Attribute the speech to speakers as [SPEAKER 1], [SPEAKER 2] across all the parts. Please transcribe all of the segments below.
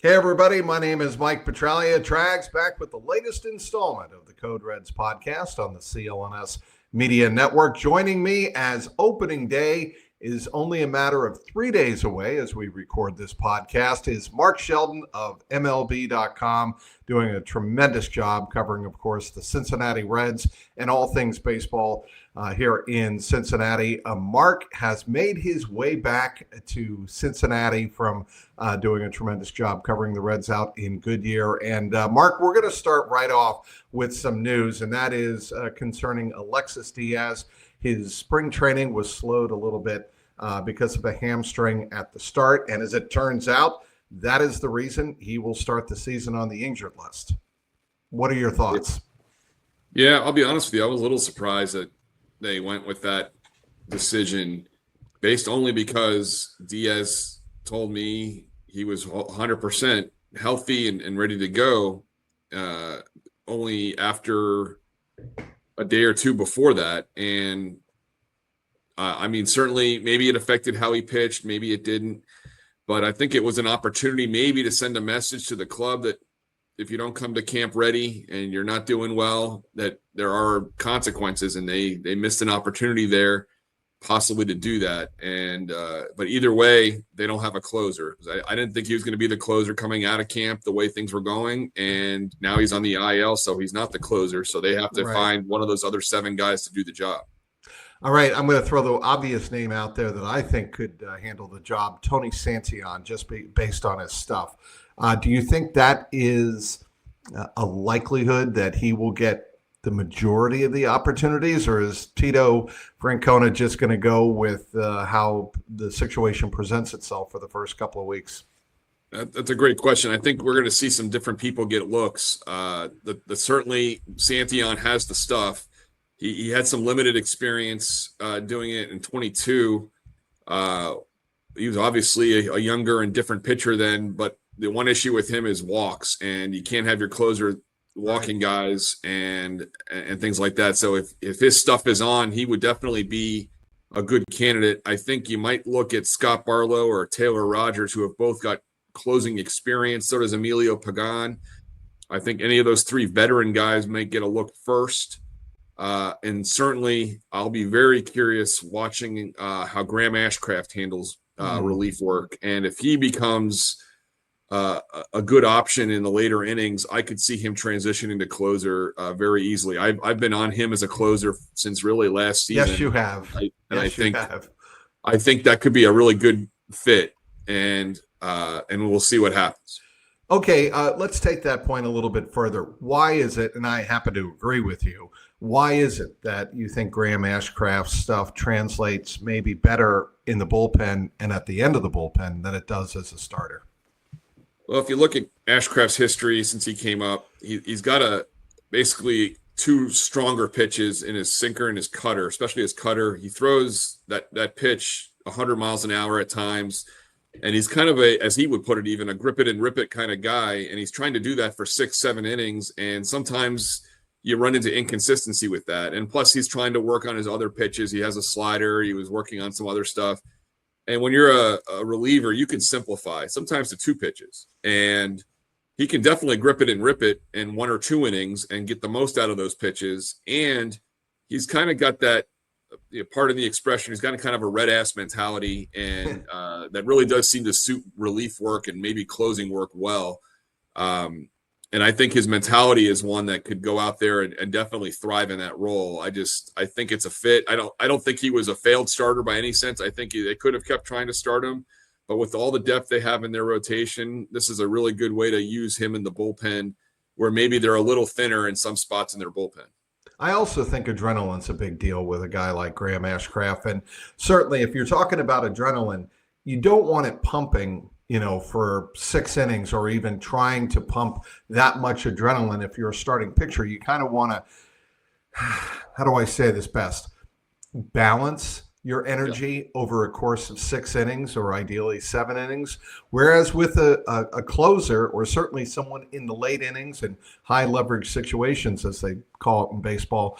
[SPEAKER 1] Hey, everybody. My name is Mike Petralia. Trags back with the latest installment of the Code Reds podcast on the CLNS Media Network. Joining me as opening day is only a matter of 3 days away as we record this podcast is Mark Sheldon of MLB.com, doing a tremendous job covering, of course, the Cincinnati Reds and all things baseball here in Cincinnati. Mark has made his way back to Cincinnati from doing a tremendous job covering the Reds out in Goodyear. And Mark, we're going to start right off with some news, and that is concerning Alexis Diaz. His spring training was slowed a little bit because of a hamstring at the start. And as it turns out, that is the reason he will start the season on the injured list. What are your thoughts?
[SPEAKER 2] Yeah, I'll be honest with you. I was a little surprised that they went with that decision based only because Diaz told me he was 100% healthy and ready to go only after a day or two before that. And I mean, certainly maybe it affected how he pitched, maybe it didn't, but I think it was an opportunity maybe to send a message to the club that if you don't come to camp ready and you're not doing well, that there are consequences, and they missed an opportunity there possibly to do that. And but either way, they don't have a closer. I didn't think he was going to be the closer coming out of camp the way things were going, and now he's on the IL, so he's not the closer, so they have to find one of those other 7 guys to do the job.
[SPEAKER 1] All right, I'm going to throw the obvious name out there that I think could handle the job, Tony Cincy, just based on his stuff. Do you think that is a likelihood that he will get the majority of the opportunities, or is Tito Francona just going to go with how the situation presents itself for the first couple of weeks?
[SPEAKER 2] That's a great question. I think we're going to see some different people get looks. Certainly, Santillan has the stuff. He had some limited experience doing it in 22. He was obviously a younger and different pitcher then, but the one issue with him is walks, and you can't have your closer walking guys and things like that. So if his stuff is on, he would definitely be a good candidate. I think you might look at Scott Barlow or Taylor Rogers, who have both got closing experience. So does Emilio Pagan. I think any of those 3 veteran guys might get a look first. And certainly I'll be very curious watching how Graham Ashcraft handles relief work. And if he becomes a good option in the later innings, I could see him transitioning to closer very easily. I've been on him as a closer since really last season.
[SPEAKER 1] Yes, you have.
[SPEAKER 2] I think that could be a really good fit, and we'll see what happens.
[SPEAKER 1] Okay, let's take that point a little bit further. Why is it, and I happen to agree with you, why is it that you think Graham Ashcraft's stuff translates maybe better in the bullpen and at the end of the bullpen than it does as a starter?
[SPEAKER 2] Well, if you look at Ashcraft's history since he came up, he's got basically 2 stronger pitches in his sinker and his cutter, especially his cutter. He throws that pitch 100 miles an hour at times, and he's kind of as he would put it, even a grip it and rip it kind of guy, and he's trying to do that for 6-7 innings, and sometimes you run into inconsistency with that. And plus, he's trying to work on his other pitches. He has a slider. He was working on some other stuff. And when you're a reliever, you can simplify sometimes to 2 pitches. And he can definitely grip it and rip it in 1 or 2 innings and get the most out of those pitches. And he's kind of got that, part of the expression, he's got kind of a red ass mentality. And that really does seem to suit relief work and maybe closing work well. And I think his mentality is one that could go out there and definitely thrive in that role. I think it's a fit. I don't think he was a failed starter by any sense. I think they could have kept trying to start him, but with all the depth they have in their rotation, this is a really good way to use him in the bullpen where maybe they're a little thinner in some spots in their bullpen.
[SPEAKER 1] I also think adrenaline's a big deal with a guy like Graham Ashcraft. And certainly if you're talking about adrenaline, you don't want it pumping for 6 innings or even trying to pump that much adrenaline. If you're a starting pitcher, you kind of want to, how do I say this best? Balance your energy over a course of 6 innings or ideally 7 innings. Whereas with a closer, or certainly someone in the late innings and high leverage situations, as they call it in baseball,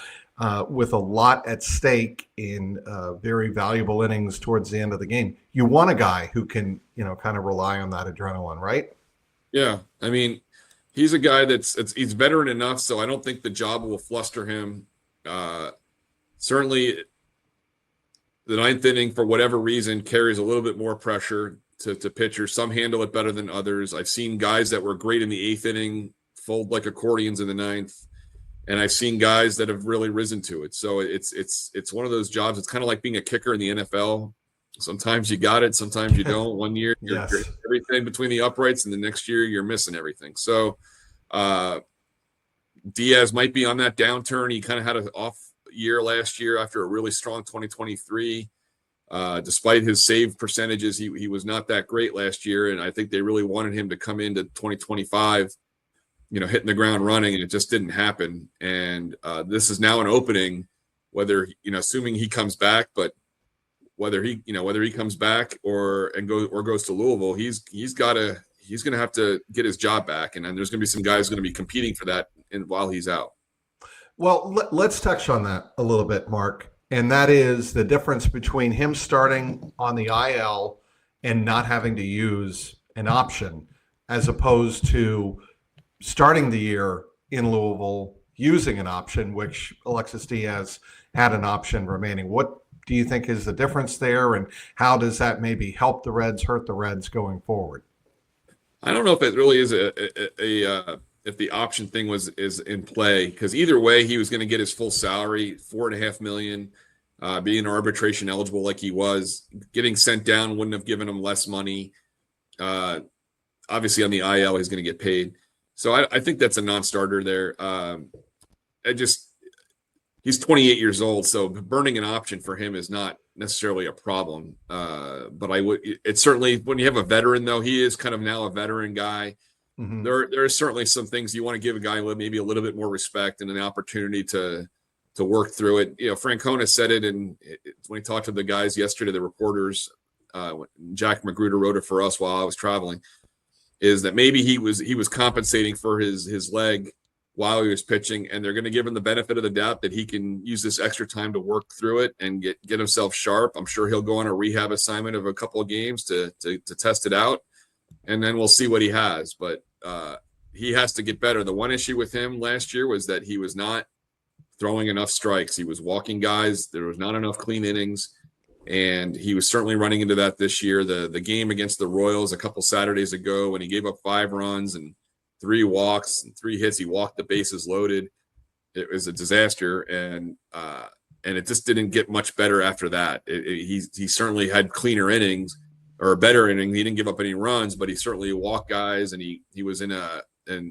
[SPEAKER 1] with a lot at stake in very valuable innings towards the end of the game, you want a guy who can, kind of rely on that adrenaline, right?
[SPEAKER 2] Yeah, I mean, he's a guy he's veteran enough, so I don't think the job will fluster him. Certainly, the ninth inning, for whatever reason, carries a little bit more pressure to pitchers. Some handle it better than others. I've seen guys that were great in the eighth inning fold like accordions in the ninth, and I've seen guys that have really risen to it. So it's one of those jobs. It's kind of like being a kicker in the NFL. Sometimes you got it, sometimes you don't. One year you're
[SPEAKER 1] Yes.
[SPEAKER 2] everything between the uprights, and the next year you're missing everything. So Diaz might be on that downturn. He kind of had an off year last year after a really strong 2023. Despite his save percentages, he was not that great last year, and I think they really wanted him to come into 2025, hitting the ground running, and it just didn't happen. And this is now an opening, whether assuming he comes back, but whether he comes back or goes to Louisville, he's going to have to get his job back, and then there's going to be some guys going to be competing for that while he's out.
[SPEAKER 1] Well, let's touch on that a little bit, Mark. And that is the difference between him starting on the IL and not having to use an option, as opposed to starting the year in Louisville using an option, which Alexis Diaz had an option remaining. What do you think is the difference there, and how does that maybe help the Reds, hurt the Reds going forward?
[SPEAKER 2] I don't know if it really is if the option thing is in play, because either way he was going to get his full salary, $4.5 million, being arbitration eligible like he was. Getting sent down wouldn't have given him less money. Obviously on the IL he's going to get paid, so I think that's a non-starter there. He's 28 years old, so burning an option for him is not necessarily a problem. But it's certainly, when you have a veteran, though, he is kind of now a veteran guy. Mm-hmm. There are certainly some things you want to give a guy maybe a little bit more respect and an opportunity to work through it. Francona said it when he talked to the guys yesterday, the reporters. Jack Magruder wrote it for us while I was traveling. Is that maybe he was compensating for his leg while he was pitching, and they're going to give him the benefit of the doubt that he can use this extra time to work through it and get himself sharp. I'm sure he'll go on a rehab assignment of a couple of games to test it out, and then we'll see what he has. But he has to get better. The one issue with him last year was that he was not throwing enough strikes. He was walking guys. There was not enough clean innings, and he was certainly running into that this year. The game against the Royals a couple Saturdays ago, when he gave up 5 runs and 3 walks and 3 hits, he walked the bases loaded. It was a disaster, and it just didn't get much better after that. He certainly had cleaner innings, or a better inning. He didn't give up any runs, but he certainly walked guys, and he was in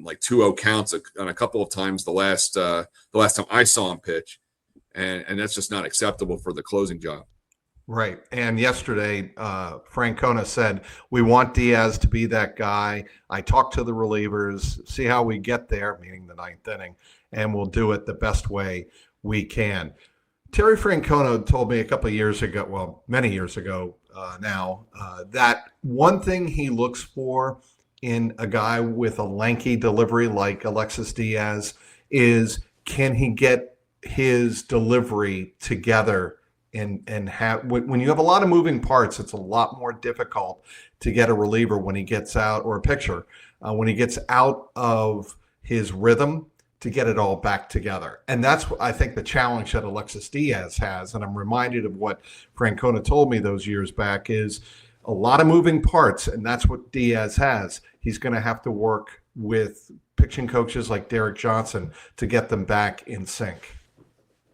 [SPEAKER 2] like 2-0 counts on a couple of times the last time I saw him pitch, and that's just not acceptable for the closing job.
[SPEAKER 1] Right. And yesterday, Francona said, we want Diaz to be that guy. I talked to the relievers, see how we get there, meaning the 9th inning, and we'll do it the best way we can. Terry Francona told me a couple of years ago, well, many years ago now, that one thing he looks for in a guy with a lanky delivery like Alexis Diaz is, can he get his delivery together and have, when you have a lot of moving parts, it's a lot more difficult to get a reliever when he gets out, or a pitcher when he gets out of his rhythm, to get it all back together. And that's, I think, the challenge that Alexis Diaz has. And I'm reminded of what Francona told me those years back, is a lot of moving parts, and that's what Diaz has. He's going to have to work with pitching coaches like Derek Johnson to get them back in sync.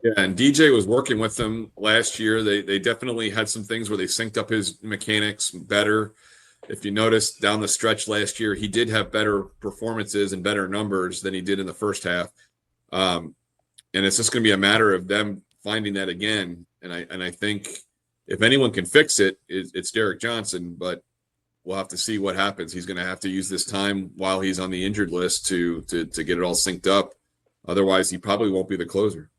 [SPEAKER 2] Yeah, and DJ was working with them last year. They definitely had some things where they synced up his mechanics better. If you notice down the stretch last year, he did have better performances and better numbers than he did in the first half. And it's just going to be a matter of them finding that again. And I think if anyone can fix it, it's Derek Johnson, but we'll have to see what happens. He's going to have to use this time while he's on the injured list to get it all synced up. Otherwise, he probably won't be the closer.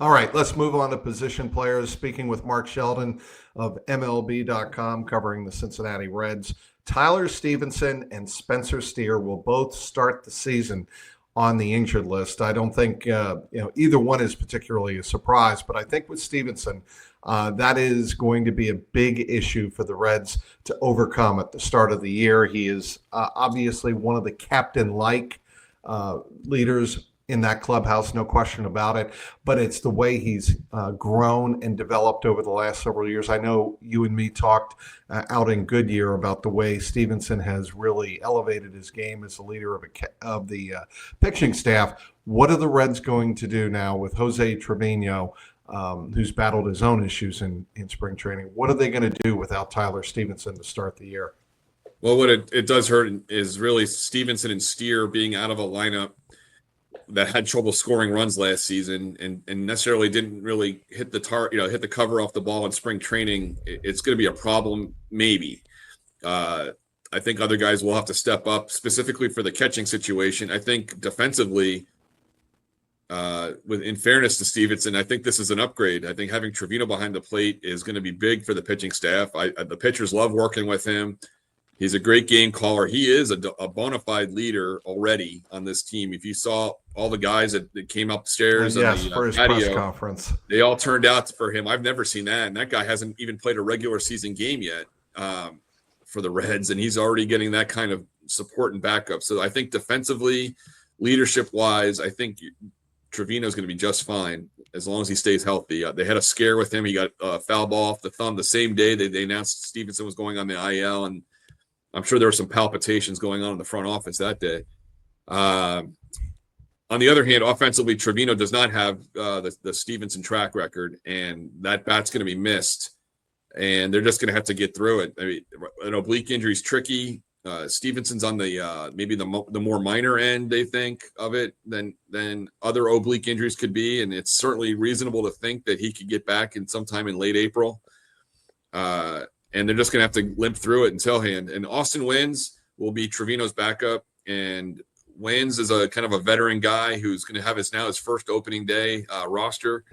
[SPEAKER 1] All right, let's move on to position players. Speaking with Mark Sheldon of MLB.com, covering the Cincinnati Reds. Tyler Stephenson and Spencer Steer will both start the season on the injured list. I don't think either one is particularly a surprise, but I think with Stephenson, That is going to be a big issue for the Reds to overcome at the start of the year. He is obviously one of the captain-like leaders in that clubhouse, no question about it. But it's the way he's grown and developed over the last several years. I know you and me talked out in Goodyear about the way Stephenson has really elevated his game as the leader of the pitching staff. What are the Reds going to do now with Jose Trevino, who's battled his own issues in spring training? What are they going to do without Tyler Stephenson to start the year?
[SPEAKER 2] Well, what it does hurt is really Stephenson and Steer being out of a lineup that had trouble scoring runs last season and necessarily didn't really hit the cover off the ball in spring training. It's going to be a problem, maybe. I think other guys will have to step up, specifically for the catching situation. I think defensively, in fairness to Stephenson, I think this is an upgrade. I think having Trevino behind the plate is going to be big for the pitching staff. The pitchers love working with him. He's a great game caller. He is a bona fide leader already on this team. If you saw all the guys that came upstairs
[SPEAKER 1] for his
[SPEAKER 2] patio,
[SPEAKER 1] press conference,
[SPEAKER 2] they all turned out for him. I've never seen that, and that guy hasn't even played a regular season game yet for the Reds, and he's already getting that kind of support and backup. So I think defensively, leadership-wise, I think Trevino is going to be just fine as long as he stays healthy. They had a scare with him. He got a foul ball off the thumb the same day they announced Stephenson was going on the IL, and I'm sure there were some palpitations going on in the front office that day. On the other hand, offensively, Trevino does not have the Stephenson track record, and that bat's going to be missed. And they're just going to have to get through it. I mean, an oblique injury is tricky. Stephenson's on the maybe the more minor end, they think, of it than other oblique injuries could be, and it's certainly reasonable to think that he could get back in sometime in late April. And they're just going to have to limp through it until hand. And Austin Wynns will be Trevino's backup. And Wynns is a kind of a veteran guy who's going to have his first opening day roster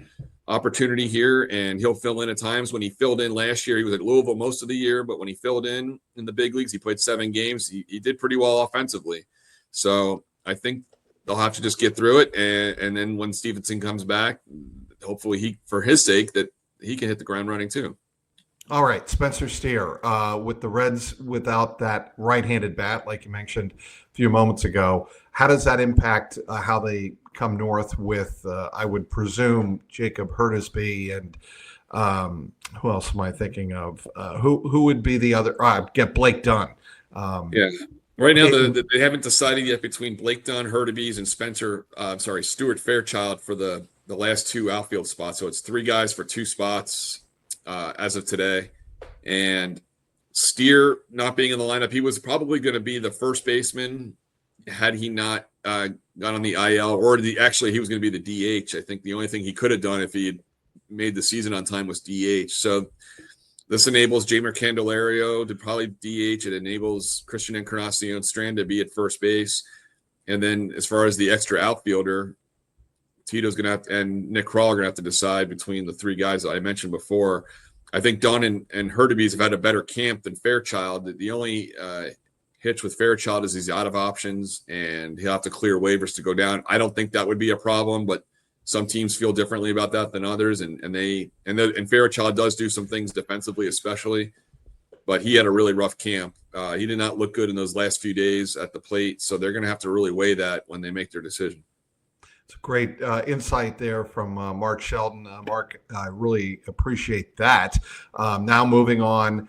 [SPEAKER 2] opportunity here. And he'll fill in at times. When he filled in last year, he was at Louisville most of the year. But when he filled in the big leagues, he played 7 games. He did pretty well offensively. So I think they'll have to just get through it. And then when Stephenson comes back, hopefully for his sake, that he can hit the ground running too.
[SPEAKER 1] All right, Spencer Steer, with the Reds without that right-handed bat, like you mentioned a few moments ago, how does that impact how they come north with, I would presume, Jacob Hurtisby and who else am I thinking of? Who would be the other? Get Blake Dunn.
[SPEAKER 2] Yeah. Right now, they haven't decided yet between Blake Dunn, Hurtisby, and Stuart Fairchild for the last 2 outfield spots. So it's 3 guys for 2 spots. As of today, and Steer not being in the lineup, he was probably going to be the first baseman had he not got on the IL, or actually he was going to be the DH. I think the only thing he could have done if he had made the season on time was DH. So this enables Jamer Candelario to probably DH. It enables Christian Encarnacion Strand to be at first base, and then as far as the extra outfielder, Tito's going to have and Nick Kroll are going to have to decide between the 3 guys that I mentioned before. I think Dunn and Hurtisby have had a better camp than Fairchild. The only hitch with Fairchild is he's out of options and he'll have to clear waivers to go down. I don't think that would be a problem, but some teams feel differently about that than others. And Fairchild does do some things defensively, especially, but he had a really rough camp. He did not look good in those last few days at the plate. So they're going to have to really weigh that when they make their decision.
[SPEAKER 1] It's a great insight there from Mark Sheldon. Mark, I really appreciate that. Now moving on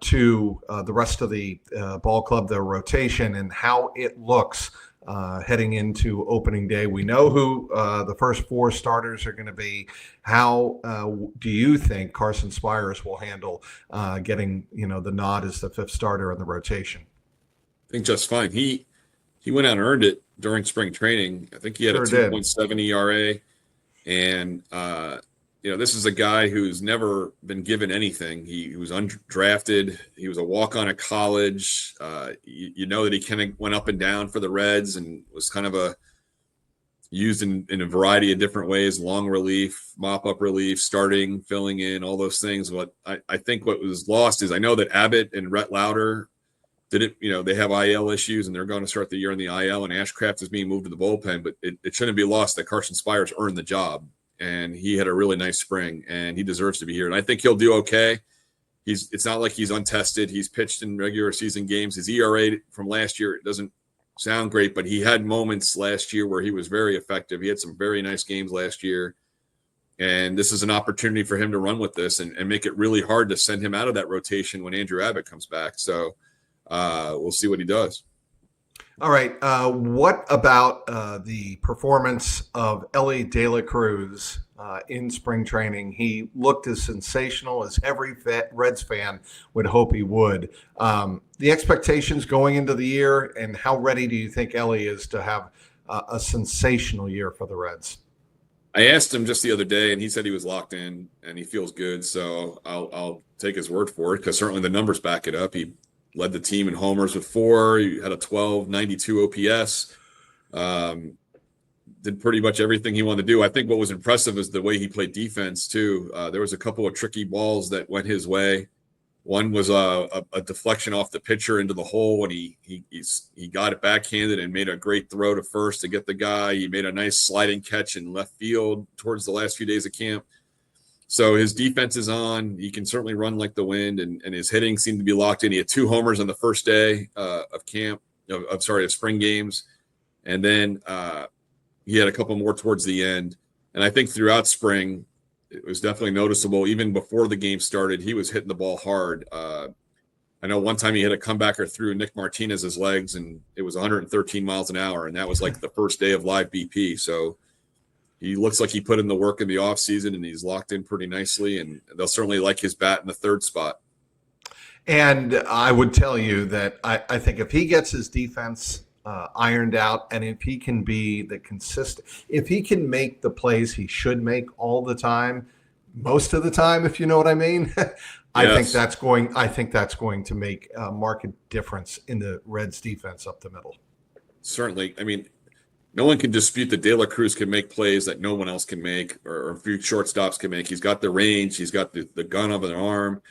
[SPEAKER 1] to the rest of the ball club, the rotation, and how it looks heading into opening day. We know who the first 4 starters are going to be. How do you think Carson Spires will handle getting the nod as the 5th starter in the rotation?
[SPEAKER 2] I think just fine. He went out and earned it during spring training. I think he had a 2.7 ERA. And, this is a guy who's never been given anything. He was undrafted. He was a walk-on at college. You know that he kind of went up and down for the Reds and was kind of used in a variety of different ways, long relief, mop-up relief, starting, filling in, all those things. What I think what was lost is I know that Abbott and Rhett Lauder they have IL issues and they're going to start the year in the IL, and Ashcraft is being moved to the bullpen, but it shouldn't be lost that Carson Spires earned the job. and he had a really nice spring, and he deserves to be here. And I think he'll do okay. It's not like he's untested. He's pitched in regular season games. His ERA from last year, it doesn't sound great, but he had moments last year where he was very effective. He had some very nice games last year. And this is an opportunity for him to run with this and make it really hard to send him out of that rotation when Andrew Abbott comes back. So we'll see what he does.
[SPEAKER 1] All right. What about the performance of Ellie De La Cruz in spring training? He looked as sensational as every Reds fan would hope he would. The expectations going into the year, and how ready do you think Ellie is to have a sensational year for the Reds?
[SPEAKER 2] I asked him just the other day, and he said he was locked in and he feels good. So I'll take his word for it, because certainly the numbers back it up. He led the team in homers with 4. He had a 1292 OPS. Did pretty much everything he wanted to do. I think what was impressive is the way he played defense too. There was a couple of tricky balls that went his way. One was a deflection off the pitcher into the hole, and he got it backhanded and made a great throw to first to get the guy. He made a nice sliding catch in left field towards the last few days of camp. So his defense is on. He can certainly run like the wind, and his hitting seemed to be locked in. He had 2 homers on the first day of camp, of spring games, and then he had a couple more towards the end. And I think throughout spring, it was definitely noticeable. Even before the game started, he was hitting the ball hard. I know one time he hit a comebacker through Nick Martinez's legs, and it was 113 miles an hour, and that was like the first day of live BP. So he looks like he put in the work in the offseason, and he's locked in pretty nicely, and they'll certainly like his bat in the 3rd spot.
[SPEAKER 1] And I would tell you that I think if he gets his defense ironed out, and if he can be if he can make the plays he should make all the time, most of the time, if you know what I mean, I think that's going to make a marked difference in the Reds defense up the middle.
[SPEAKER 2] Certainly. I mean, no one can dispute that De La Cruz can make plays that no one else can make, or a few shortstops can make. He's got the range. He's got the gun of an arm.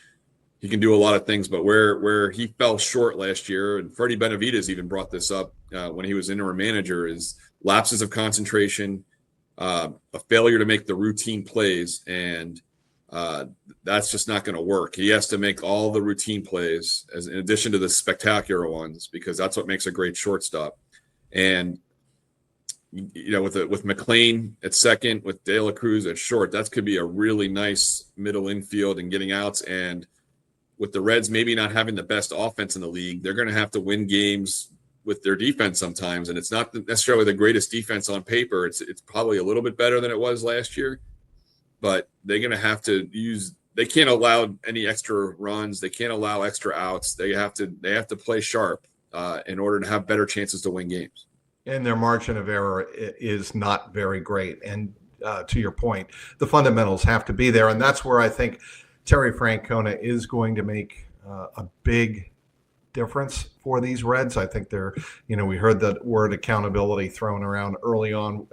[SPEAKER 2] He can do a lot of things, but where he fell short last year, and Freddie Benavidez even brought this up when he was interim manager, is lapses of concentration, a failure to make the routine plays, and that's just not going to work. He has to make all the routine plays in addition to the spectacular ones, because that's what makes a great shortstop. And with McLean at second, with De La Cruz at short, that could be a really nice middle infield and getting outs. And with the Reds maybe not having the best offense in the league, they're going to have to win games with their defense sometimes. And it's not necessarily the greatest defense on paper. It's probably a little bit better than it was last year, but they're going to have to they can't allow any extra runs. They can't allow extra outs. They have to play sharp in order to have better chances to win games.
[SPEAKER 1] And their margin of error is not very great. And to your point, the fundamentals have to be there. And that's where I think Terry Francona is going to make a big difference for these Reds. I think we heard that word accountability thrown around early on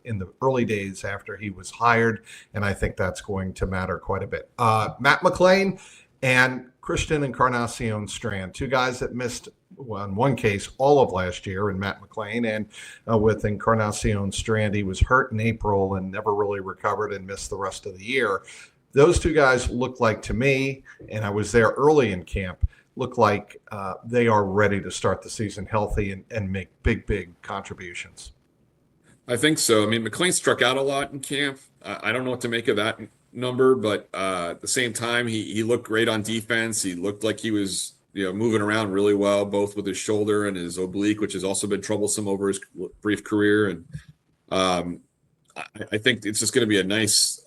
[SPEAKER 1] in the early days after he was hired. And I think that's going to matter quite a bit. Matt McLain and Christian Encarnacion Strand, 2 guys that missed, in one case, all of last year in Matt McLain, and with Encarnacion Strand, he was hurt in April and never really recovered and missed the rest of the year. Those 2 guys look like, to me, and I was there early in camp, look like they are ready to start the season healthy and make big contributions.
[SPEAKER 2] I think so. I mean, McLean struck out a lot in camp. I don't know what to make of that number, but at the same time, he looked great on defense. He looked like he was moving around really well, both with his shoulder and his oblique, which has also been troublesome over his brief career. And I think it's just going to be a nice.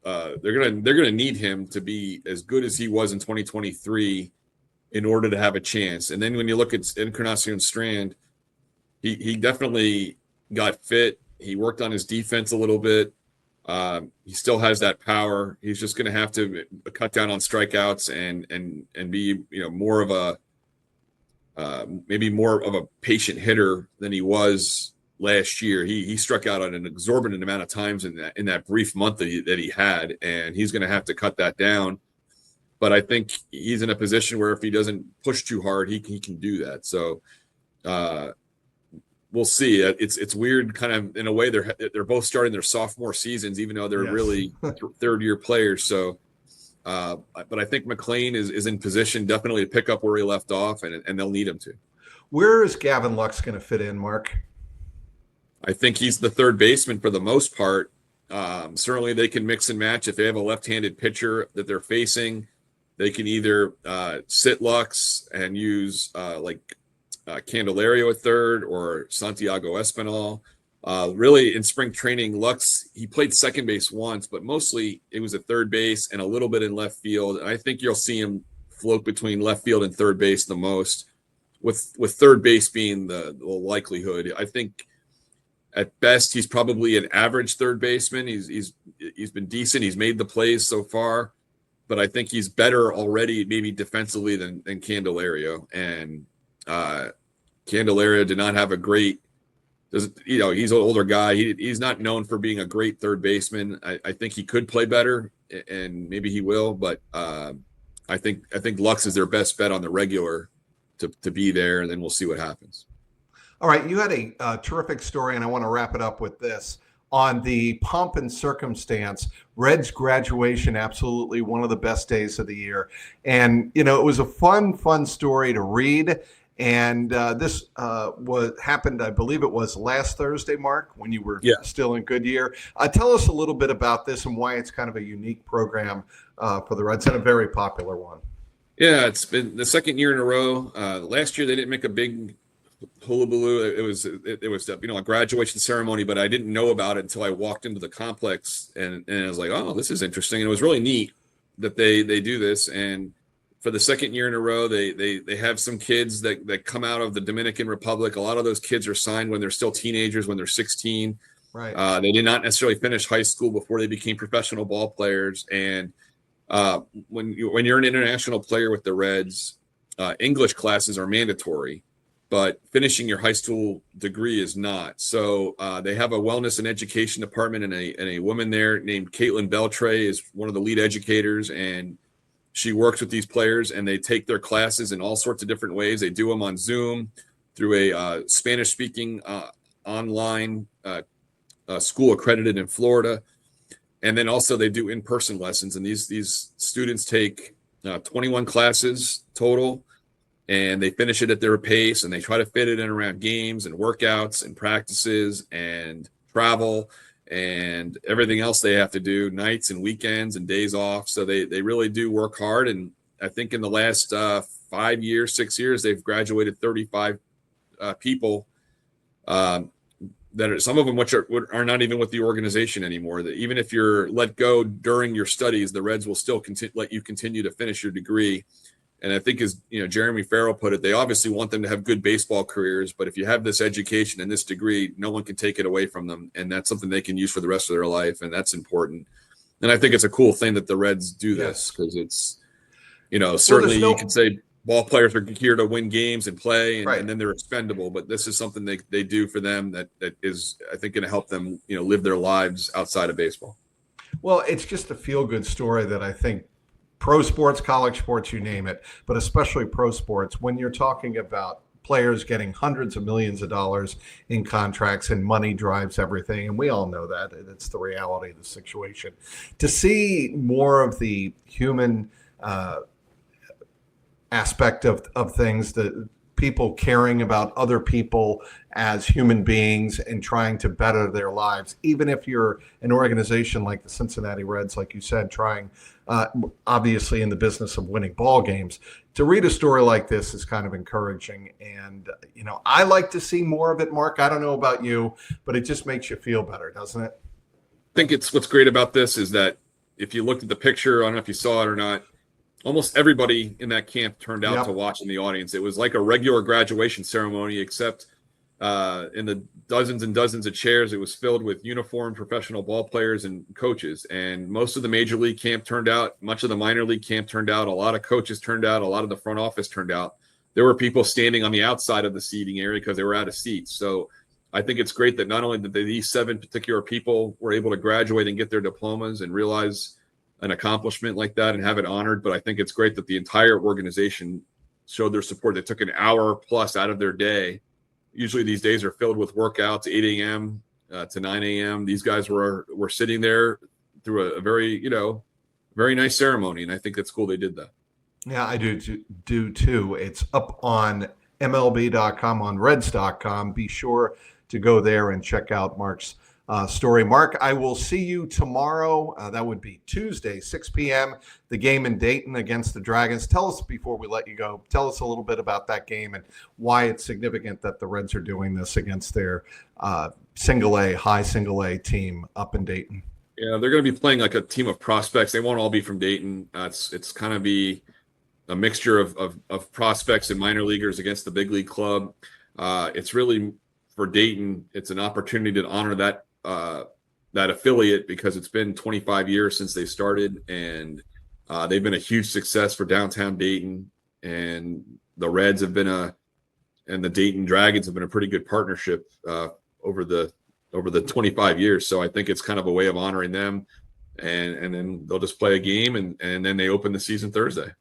[SPEAKER 2] They're gonna need him to be as good as he was in 2023 in order to have a chance. And then when you look at Encarnacion Strand, he definitely got fit. He worked on his defense a little bit. He still has that power. He's just going to have to cut down on strikeouts and be more of a patient hitter than he was last year. He struck out on an exorbitant amount of times in that brief month that he had, and he's going to have to cut that down. But I think he's in a position where if he doesn't push too hard, he can do that. So we'll see. It's weird, kind of in a way. They're both starting their sophomore seasons, even though they're really third year players. So, but I think McLean is in position definitely to pick up where he left off, and they'll need him to.
[SPEAKER 1] Where is Gavin Lux going to fit in, Mark?
[SPEAKER 2] I think he's the third baseman for the most part. Certainly, they can mix and match if they have a left-handed pitcher that they're facing. They can either sit Lux and use Candelario at third or Santiago Espinal. Really, in spring training, Lux, he played second base once, but mostly it was at third base and a little bit in left field. And I think you'll see him float between left field and third base the most, with third base being the likelihood. I think at best he's probably an average third baseman. He's been decent. He's made the plays so far, but I think he's better already, maybe defensively than Candelario. And Candelario did not have a great. He's an older guy. He's not known for being a great third baseman. I think he could play better, and maybe he will. But I think Lux is their best bet on the regular to be there, and then we'll see what happens.
[SPEAKER 1] All right, you had a terrific story, and I want to wrap it up with this. On the pomp and circumstance, Reds graduation, absolutely one of the best days of the year. And, it was a fun story to read. And this happened, I believe it was last Thursday, Mark, when you were still in Goodyear. Tell us a little bit about this and why it's kind of a unique program for the Reds and a very popular one.
[SPEAKER 2] Yeah, it's been the second year in a row. Last year they didn't make a big hullabaloo. It was a graduation ceremony, but I didn't know about it until I walked into the complex, and I was like, oh, this is interesting. And it was really neat that they do this. And for the second year in a row, they have some kids that come out of the Dominican Republic. A lot of those kids are signed when they're still teenagers, when they're 16.
[SPEAKER 1] Right.
[SPEAKER 2] They did not necessarily finish high school before they became professional ball players. And when you're an international player with the Reds, English classes are mandatory, but finishing your high school degree is not. So they have a wellness and education department, and a woman there named Caitlin Beltray is one of the lead educators, and she works with these players, and they take their classes in all sorts of different ways. They do them on Zoom through a Spanish-speaking online school accredited in Florida. And then also they do in-person lessons. And these students take 21 classes total, and they finish it at their pace, and they try to fit it in around games and workouts and practices and travel and everything else they have to do, nights and weekends and days off. So they really do work hard. And I think in the last 5 years, 6 years, they've graduated 35 people that are, some of them which are not even with the organization anymore. That even if you're let go during your studies, the Reds will still let you continue to finish your degree. And I think, as Jeremy Farrell put it, they obviously want them to have good baseball careers, but if you have this education and this degree, no one can take it away from them, and that's something they can use for the rest of their life, and that's important. And I think it's a cool thing that the Reds do this, because it's, certainly you can say ball players are here to win games and play, and then they're expendable, but this is something they do for them that is, I think, going to help them, live their lives outside of baseball.
[SPEAKER 1] Well, it's just a feel-good story that I think pro sports, college sports, you name it, but especially pro sports, when you're talking about players getting hundreds of millions of dollars in contracts, and money drives everything, and we all know that. It's the reality of the situation. To see more of the human aspect of things, the people caring about other people as human beings and trying to better their lives, even if you're an organization like the Cincinnati Reds, like you said, trying obviously in the business of winning ball games. To read a story like this is kind of encouraging. And, I like to see more of it, Mark. I don't know about you, but it just makes you feel better, doesn't it?
[SPEAKER 2] I think what's great about this is that if you looked at the picture, I don't know if you saw it or not, almost everybody in that camp turned out to watch in the audience. It was like a regular graduation ceremony, except in the dozens and dozens of chairs, it was filled with uniformed professional ball players and coaches. And most of the major league camp turned out, much of the minor league camp turned out, a lot of coaches turned out, a lot of the front office turned out. There were people standing on the outside of the seating area because they were out of seats. So I think it's great that not only did these 7 particular people were able to graduate and get their diplomas and realize an accomplishment like that and have it honored, but I think it's great that the entire organization showed their support. They took an hour plus out of their day usually these days are filled with workouts, 8 a.m. To 9 a.m. These guys were sitting there through a very, very nice ceremony. And I think that's cool they did that.
[SPEAKER 1] Yeah, I do too. It's up on MLB.com, on Reds.com. Be sure to go there and check out Mark's story. Mark, I will see you tomorrow. That would be Tuesday, 6 p.m., the game in Dayton against the Dragons. Tell us, before we let you go, tell us a little bit about that game and why it's significant that the Reds are doing this against their high single A team up in Dayton.
[SPEAKER 2] Yeah, they're going to be playing like a team of prospects. They won't all be from Dayton. It's kind of be a mixture of prospects and minor leaguers against the big league club. It's really, for Dayton, it's an opportunity to honor that affiliate, because it's been 25 years since they started, and they've been a huge success for downtown Dayton. And the Reds have been and the Dayton Dragons have been a pretty good partnership over the 25 years. So I think it's kind of a way of honoring them, and then they'll just play a game, and then they open the season Thursday.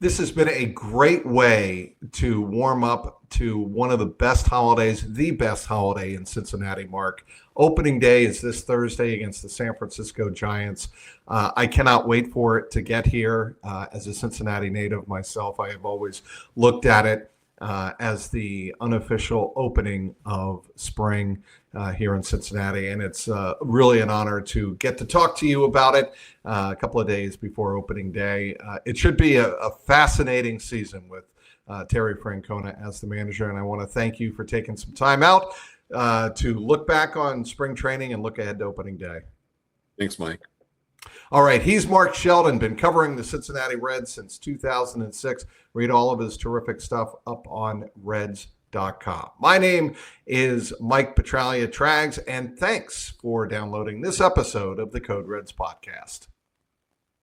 [SPEAKER 1] This has been a great way to warm up to one of the best holidays, the best holiday in Cincinnati, Mark. Opening day is this Thursday against the San Francisco Giants. I cannot wait for it to get here. As a Cincinnati native myself, I have always looked at it as the unofficial opening of spring here in Cincinnati. And it's really an honor to get to talk to you about it a couple of days before opening day. It should be a fascinating season with Terry Francona as the manager. And I want to thank you for taking some time out to look back on spring training and look ahead to opening day.
[SPEAKER 2] Thanks, Mike.
[SPEAKER 1] All right, he's Mark Sheldon, been covering the Cincinnati Reds since 2006. Read all of his terrific stuff up on Reds.com. My name is Mike Petralia Trags, and thanks for downloading this episode of the Code Reds podcast.